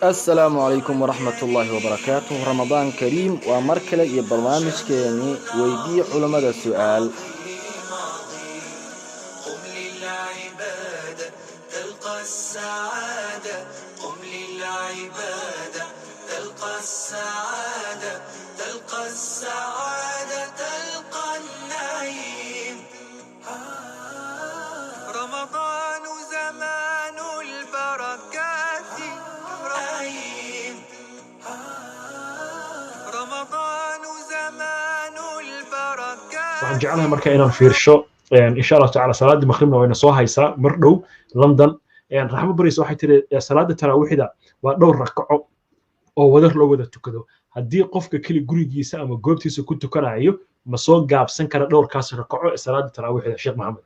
السلام عليكم ورحمة الله وبركاته. رمضان كريم ومركلة برنامج كيني ويدي علماء السؤال. قم للعبادة تلقى السعادة، قم للعبادة تلقى السعادة، تلقى السعادة تلقى النعيم. رمضان زمان البركات، رمضان زمان البركات. waxaan jeclahay marka inaan fiirsho insha Allah taala salaada maghribna wayna soo haysaa mar dhow London raxmo baris waxay tiri salaada taraawixda waa dhowr rakaco oo wadar loo wada tukado haddii qofka kali gurigiisa ama goobtiisa ku tukanayo ma soo gaabsan kara dhowrkaas rakaco ee salaada taraawixda Sheekh Maxamed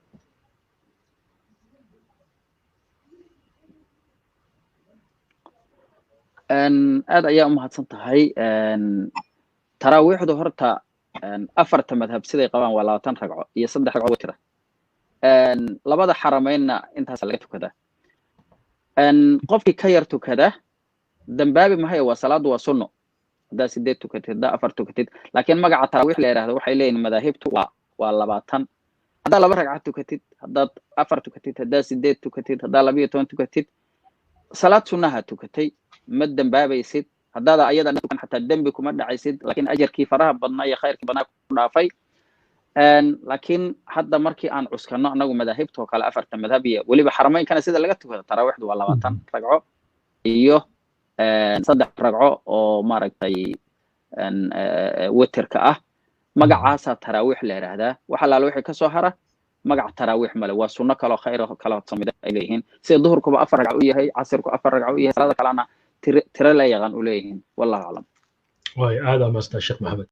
aad ayaa u mahadsan tahay taraawixdu horta afarta madhab siday qabaan waa 20 ragco iyo 3 ragco witr labada xarameynna intaas laga tukada qofkii ka yar tukada dambaabi mahay waa salaadu waa sunno hadaa 8 tukatid hadaa 4 tukatid laakiin magaca taraawix la yiraahdo waxay leeyihiin madaahibtu waa 20 hadaa 2 ragco tukatid hadaa 4 tukatid hadaa 8 tukatid hadaa 12 tukatid salaad sunnaha tukatay ma dambaabaysid hadda ayada dhan xataa dambi kuma dhacaysid laakiin ajarkii faraha badnaa iyo khayrkii badnaa ku dhaafay laakiin hadda markii aan cuskano anagu madaahibta kala afarta madhab iyo waliba xarameyn sida laga tukado taraawixdu waa 20 ragco iyo 3 ragco oo maaragtay witrka ah magacaasa taraawix la yiraahdaa waxa la wixii ka soo hara magac taraawix male waa sunno kale oo khayr kala samida ay leeyihiin sida duhurkuba 4 ragco u yahay casirku 4 ragco u yahay salaada kalena tira la yaqaan u leeyihiin wallahu a'lam way aad ama Sheekh Maxamed